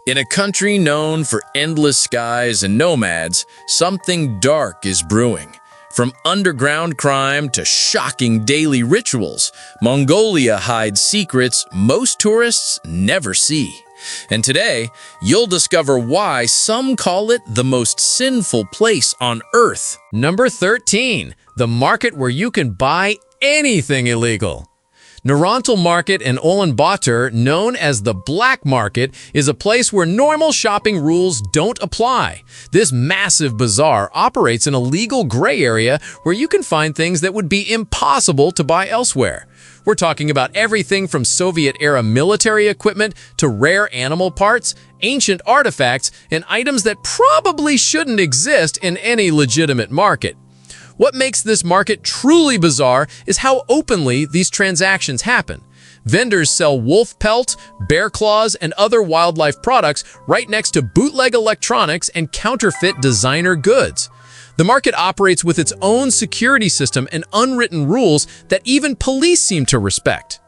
In a country known for endless skies and nomads, something dark is brewing. From underground crime to shocking daily rituals, Mongolia hides secrets most tourists never see. And today, you'll discover why some call it the most sinful place on Earth. Number 13, the market where you can buy anything illegal. Narantal Market in Ulaanbaatar, known as the Black Market, is a place where normal shopping rules don't apply. This massive bazaar operates in a legal gray area where you can find things that would be impossible to buy elsewhere. We're talking about everything from Soviet-era military equipment to rare animal parts, ancient artifacts, and items that probably shouldn't exist in any legitimate market. What makes this market truly bizarre is how openly these transactions happen. Vendors sell wolf pelt, bear claws, and other wildlife products right next to bootleg electronics and counterfeit designer goods. The market operates with its own security system and unwritten rules that even police seem to respect.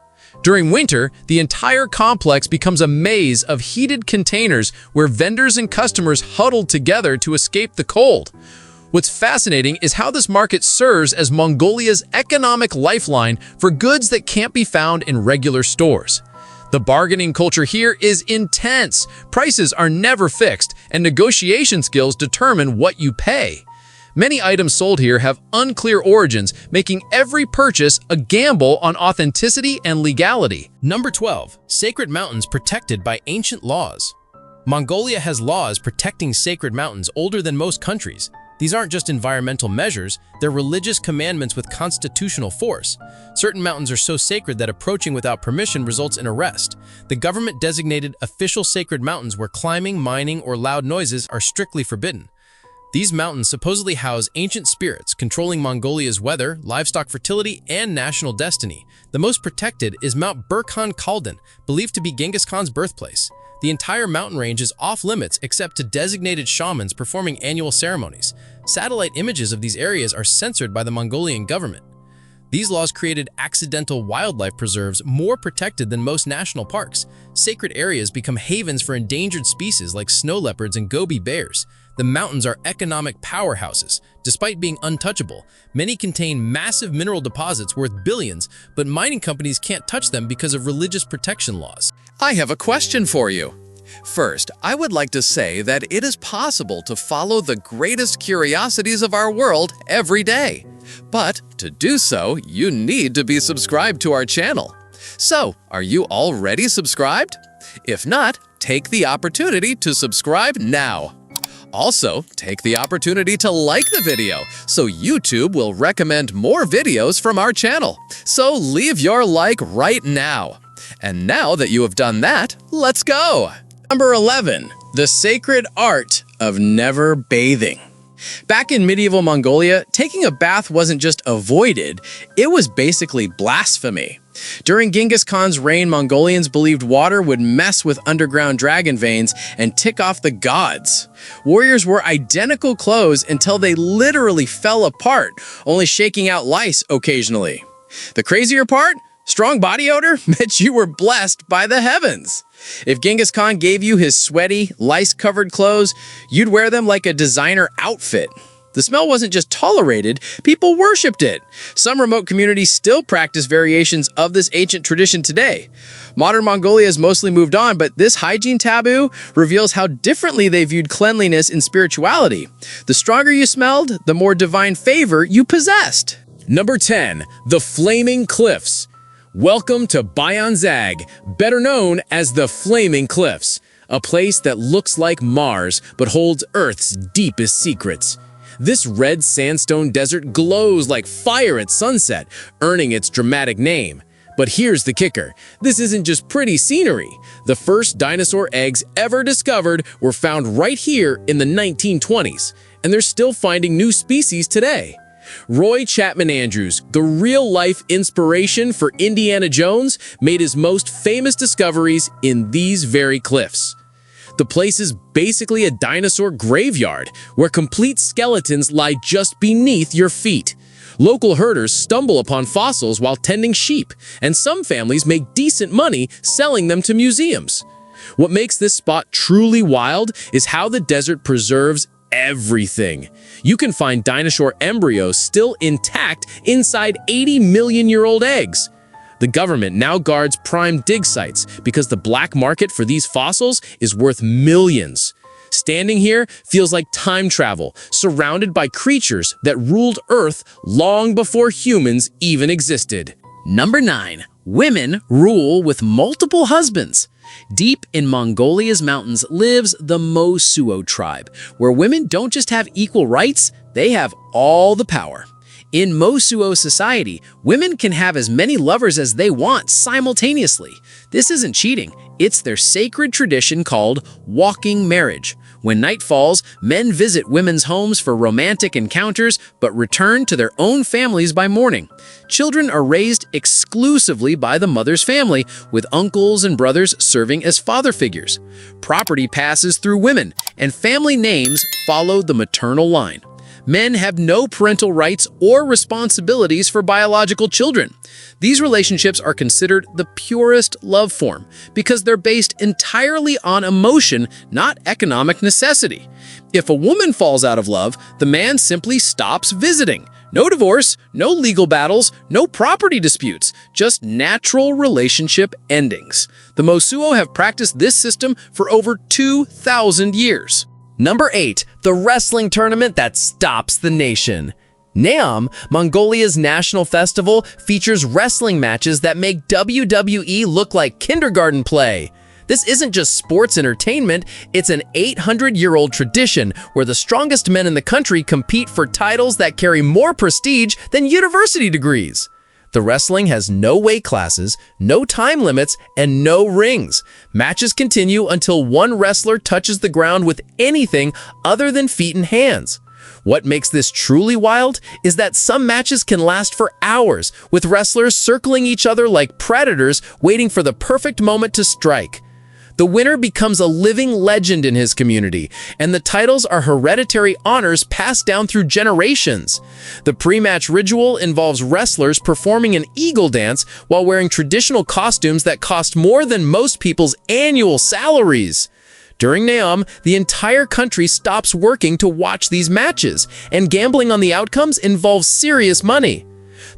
During winter, the entire complex becomes a maze of heated containers where vendors and customers huddle together to escape the cold. What's fascinating is how this market serves as Mongolia's economic lifeline for goods that can't be found in regular stores. The bargaining culture here is intense. Prices are never fixed, and negotiation skills determine what you pay. Many items sold here have unclear origins, making every purchase a gamble on authenticity and legality. Number 12. Sacred mountains protected by ancient laws. Mongolia has laws protecting sacred mountains older than most countries. These aren't just environmental measures, they're religious commandments with constitutional force. Certain mountains are so sacred that approaching without permission results in arrest. The government designated official sacred mountains where climbing, mining, or loud noises are strictly forbidden. These mountains supposedly house ancient spirits controlling Mongolia's weather, livestock fertility, and national destiny. The most protected is Mount Burkhan Khaldan, believed to be Genghis Khan's birthplace. The entire mountain range is off-limits except to designated shamans performing annual ceremonies. Satellite images of these areas are censored by the Mongolian government. These laws created accidental wildlife preserves more protected than most national parks. Sacred areas become havens for endangered species like snow leopards and gobi bears. The mountains are economic powerhouses. Despite being untouchable, many contain massive mineral deposits worth billions, but mining companies can't touch them because of religious protection laws. I have a question for you. First, I would like to say that it is possible to follow the greatest curiosities of our world every day. But to do so, you need to be subscribed to our channel. So, are you already subscribed? If not, take the opportunity to subscribe now. Also, take the opportunity to like the video so YouTube will recommend more videos from our channel. So leave your like right now. And now that you have done that, let's go! Number 11. The sacred art of never bathing. Back in medieval Mongolia, taking a bath wasn't just avoided, it was basically blasphemy. During Genghis Khan's reign, Mongolians believed water would mess with underground dragon veins and tick off the gods. Warriors wore identical clothes until they literally fell apart, only shaking out lice occasionally. The crazier part? Strong body odor meant you were blessed by the heavens. If Genghis Khan gave you his sweaty, lice-covered clothes, you'd wear them like a designer outfit. The smell wasn't just tolerated, people worshipped it. Some remote communities still practice variations of this ancient tradition today. Modern Mongolia has mostly moved on, but this hygiene taboo reveals how differently they viewed cleanliness and spirituality. The stronger you smelled, the more divine favor you possessed. Number 10. The Flaming Cliffs. Welcome to Bayan Zag, better known as the Flaming Cliffs, a place that looks like Mars but holds Earth's deepest secrets. This red sandstone desert glows like fire at sunset, earning its dramatic name. But here's the kicker. This isn't just pretty scenery. The first dinosaur eggs ever discovered were found right here in the 1920s, and they're still finding new species today. Roy Chapman Andrews, the real-life inspiration for Indiana Jones, made his most famous discoveries in these very cliffs. The place is basically a dinosaur graveyard, where complete skeletons lie just beneath your feet. Local herders stumble upon fossils while tending sheep, and some families make decent money selling them to museums. What makes this spot truly wild is how the desert preserves everything. You can find dinosaur embryos still intact inside 80-million-year-old eggs. The government now guards prime dig sites because the black market for these fossils is worth millions. Standing here feels like time travel, surrounded by creatures that ruled Earth long before humans even existed. Number 9. Women rule with multiple husbands. Deep in Mongolia's mountains lives the Mosuo tribe, where women don't just have equal rights, they have all the power. In Mosuo society, women can have as many lovers as they want simultaneously. This isn't cheating, it's their sacred tradition called walking marriage. When night falls, men visit women's homes for romantic encounters but return to their own families by morning. Children are raised exclusively by the mother's family, with uncles and brothers serving as father figures. Property passes through women, and family names follow the maternal line. Men have no parental rights or responsibilities for biological children. These relationships are considered the purest love form because they're based entirely on emotion, not economic necessity. If a woman falls out of love, the man simply stops visiting. No divorce, no legal battles, no property disputes, just natural relationship endings. The Mosuo have practiced this system for over 2,000 years. Number 8. The wrestling tournament that stops the nation. Naom, Mongolia's national festival, features wrestling matches that make WWE look like kindergarten play. This isn't just sports entertainment, it's an 800-year-old tradition where the strongest men in the country compete for titles that carry more prestige than university degrees. The wrestling has no weight classes, no time limits, and no rings. Matches continue until one wrestler touches the ground with anything other than feet and hands. What makes this truly wild is that some matches can last for hours, with wrestlers circling each other like predators waiting for the perfect moment to strike. The winner becomes a living legend in his community, and the titles are hereditary honors passed down through generations. The pre-match ritual involves wrestlers performing an eagle dance while wearing traditional costumes that cost more than most people's annual salaries. During Naom, the entire country stops working to watch these matches, and gambling on the outcomes involves serious money.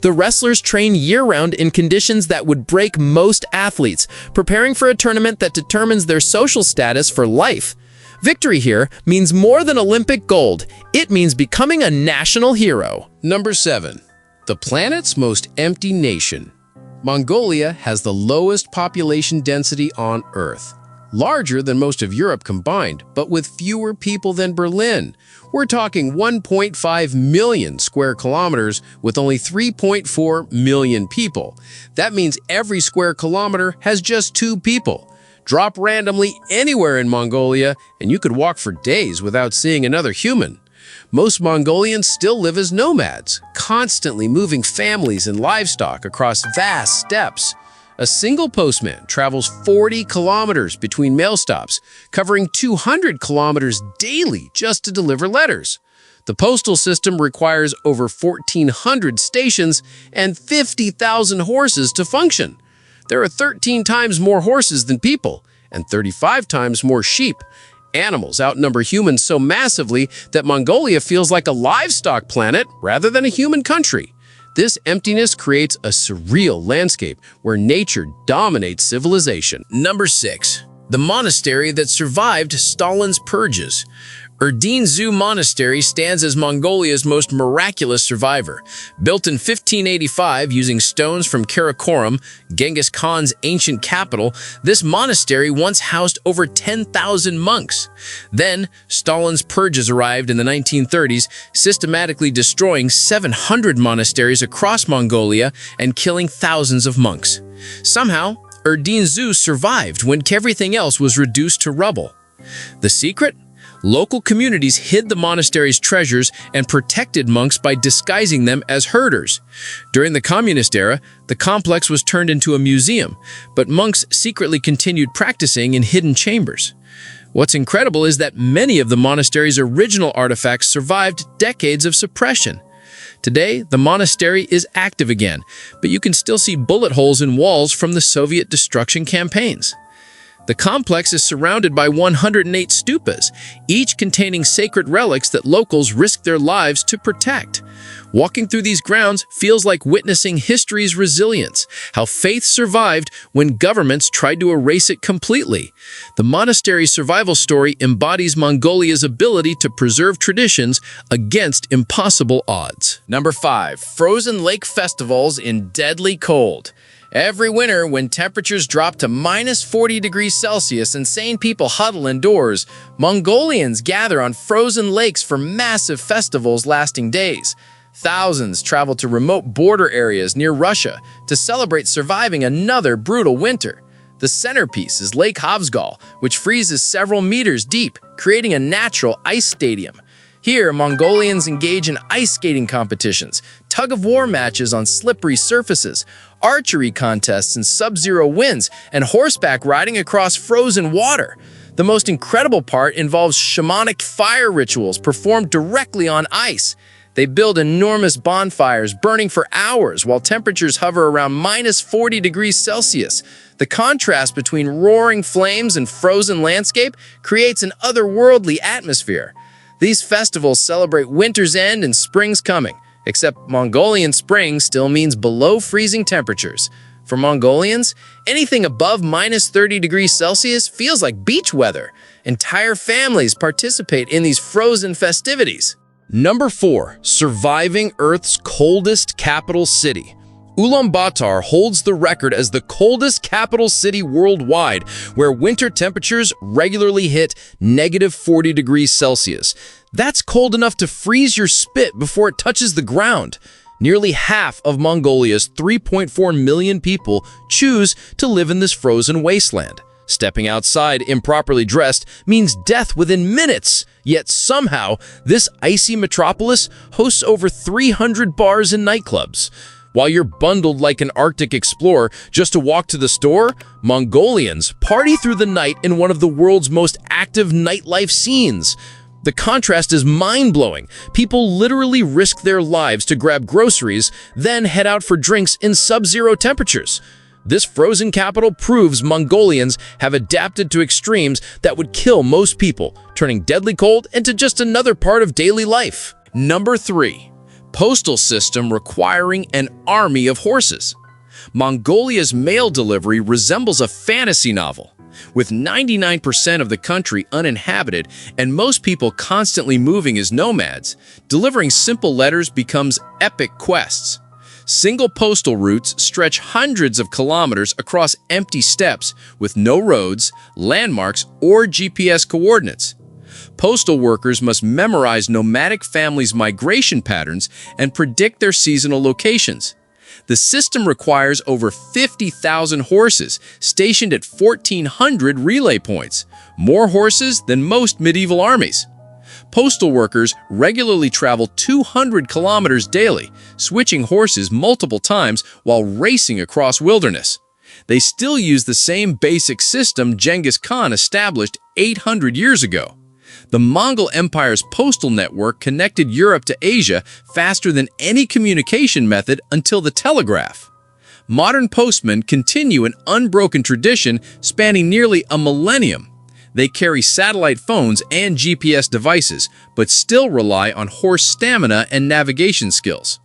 The wrestlers train year-round in conditions that would break most athletes, preparing for a tournament that determines their social status for life. Victory here means more than Olympic gold. It means becoming a national hero. Number 7. The planet's most empty nation. Mongolia has the lowest population density on Earth. Larger than most of Europe combined, but with fewer people than Berlin. We're talking 1.5 million square kilometers with only 3.4 million people. That means every square kilometer has just 2 people. Drop randomly anywhere in Mongolia, and you could walk for days without seeing another human. Most Mongolians still live as nomads, constantly moving families and livestock across vast steppes. A single postman travels 40 kilometers between mail stops, covering 200 kilometers daily just to deliver letters. The postal system requires over 1,400 stations and 50,000 horses to function. There are 13 times more horses than people and 35 times more sheep. Animals outnumber humans so massively that Mongolia feels like a livestock planet rather than a human country. This emptiness creates a surreal landscape where nature dominates civilization. Number 6. The monastery that survived Stalin's purges. Erdene-Zu Monastery stands as Mongolia's most miraculous survivor. Built in 1585 using stones from Karakorum, Genghis Khan's ancient capital, this monastery once housed over 10,000 monks. Then, Stalin's purges arrived in the 1930s, systematically destroying 700 monasteries across Mongolia and killing thousands of monks. Somehow, Erdene-Zu survived when everything else was reduced to rubble. The secret? Local communities hid the monastery's treasures and protected monks by disguising them as herders. During the communist era, the complex was turned into a museum, but monks secretly continued practicing in hidden chambers. What's incredible is that many of the monastery's original artifacts survived decades of suppression. Today, the monastery is active again, but you can still see bullet holes in walls from the Soviet destruction campaigns. The complex is surrounded by 108 stupas, each containing sacred relics that locals risk their lives to protect. Walking through these grounds feels like witnessing history's resilience, how faith survived when governments tried to erase it completely. The monastery's survival story embodies Mongolia's ability to preserve traditions against impossible odds. Number 5. Frozen lake festivals in deadly cold. Every winter, when temperatures drop to minus 40 degrees Celsius and sane people huddle indoors, Mongolians gather on frozen lakes for massive festivals lasting days. Thousands travel to remote border areas near Russia to celebrate surviving another brutal winter. The centerpiece is Lake Havsgal, which freezes several meters deep, creating a natural ice stadium. Here, Mongolians engage in ice skating competitions, tug-of-war matches on slippery surfaces, archery contests in sub-zero winds, and horseback riding across frozen water. The most incredible part involves shamanic fire rituals performed directly on ice. They build enormous bonfires burning for hours while temperatures hover around minus 40 degrees Celsius. The contrast between roaring flames and frozen landscape creates an otherworldly atmosphere. These festivals celebrate winter's end and spring's coming, except Mongolian spring still means below freezing temperatures. For Mongolians, anything above minus 30 degrees Celsius feels like beach weather. Entire families participate in these frozen festivities. Number 4. Surviving Earth's coldest capital city. Ulaanbaatar holds the record as the coldest capital city worldwide, where winter temperatures regularly hit negative 40 degrees Celsius. That's cold enough to freeze your spit before it touches the ground. Nearly half of Mongolia's 3.4 million people choose to live in this frozen wasteland. Stepping outside improperly dressed means death within minutes. Yet somehow, this icy metropolis hosts over 300 bars and nightclubs. While you're bundled like an Arctic explorer just to walk to the store, Mongolians party through the night in one of the world's most active nightlife scenes. The contrast is mind-blowing. People literally risk their lives to grab groceries, then head out for drinks in sub-zero temperatures. This frozen capital proves Mongolians have adapted to extremes that would kill most people, turning deadly cold into just another part of daily life. Number 3. Postal system requiring an army of horses. Mongolia's mail delivery resembles a fantasy novel. With 99% of the country uninhabited and most people constantly moving as nomads, delivering simple letters becomes epic quests. Single postal routes stretch hundreds of kilometers across empty steppes with no roads, landmarks, or GPS coordinates. Postal workers must memorize nomadic families' migration patterns and predict their seasonal locations. The system requires over 50,000 horses stationed at 1,400 relay points, more horses than most medieval armies. Postal workers regularly travel 200 kilometers daily, switching horses multiple times while racing across wilderness. They still use the same basic system Genghis Khan established 800 years ago. The Mongol Empire's postal network connected Europe to Asia faster than any communication method until the telegraph. Modern postmen continue an unbroken tradition spanning nearly a millennium. They carry satellite phones and GPS devices, but still rely on horse stamina and navigation skills.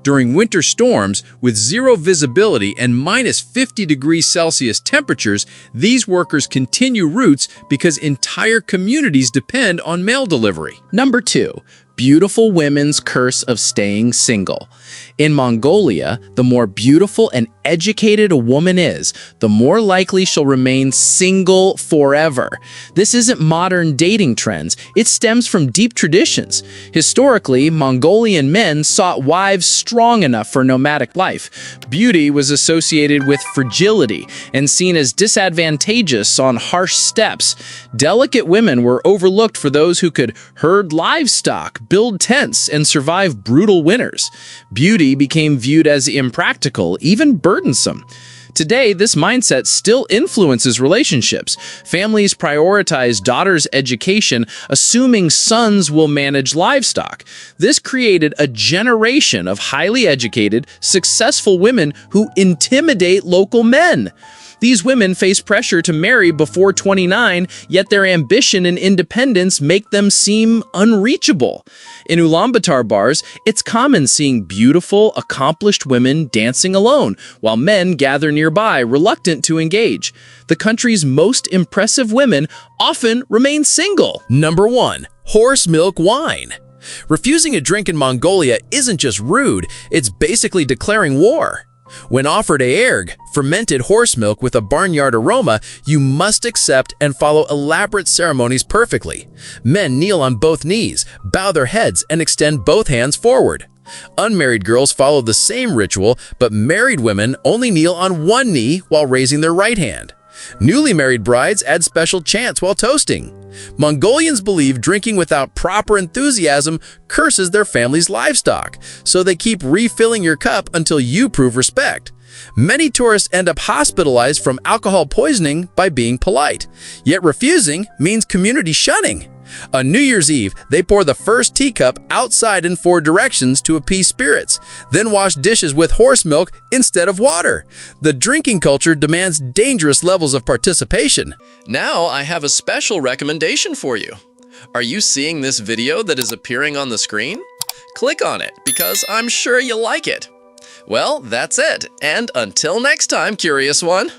During winter storms, with zero visibility and minus 50 degrees Celsius temperatures, these workers continue routes because entire communities depend on mail delivery. Number 2. Beautiful women's curse of staying single. In Mongolia, the more beautiful and educated a woman is, the more likely she'll remain single forever. This isn't modern dating trends, it stems from deep traditions. Historically, Mongolian men sought wives strong enough for nomadic life. Beauty was associated with fragility and seen as disadvantageous on harsh steppes. Delicate women were overlooked for those who could herd livestock, build tents, and survive brutal winters. Beauty became viewed as impractical, even burdensome. Today, this mindset still influences relationships. Families prioritize daughters' education, assuming sons will manage livestock. This created a generation of highly educated, successful women who intimidate local men. These women face pressure to marry before 29, yet their ambition and independence make them seem unreachable. In Ulaanbaatar bars, it's common seeing beautiful, accomplished women dancing alone, while men gather nearby, reluctant to engage. The country's most impressive women often remain single. Number 1. Horse milk wine. Refusing a drink in Mongolia isn't just rude, it's basically declaring war. When offered aerg, fermented horse milk with a barnyard aroma, you must accept and follow elaborate ceremonies perfectly. Men kneel on both knees, bow their heads, and extend both hands forward. Unmarried girls follow the same ritual, but married women only kneel on one knee while raising their right hand. Newly married brides add special chants while toasting. Mongolians believe drinking without proper enthusiasm curses their family's livestock, so they keep refilling your cup until you prove respect. Many tourists end up hospitalized from alcohol poisoning by being polite, yet refusing means community shunning. On New Year's Eve, they pour the first teacup outside in 4 directions to appease spirits, then wash dishes with horse milk instead of water. The drinking culture demands dangerous levels of participation. Now I have a special recommendation for you. Are you seeing this video that is appearing on the screen? Click on it because I'm sure you'll like it. Well, that's it, and until next time, curious one.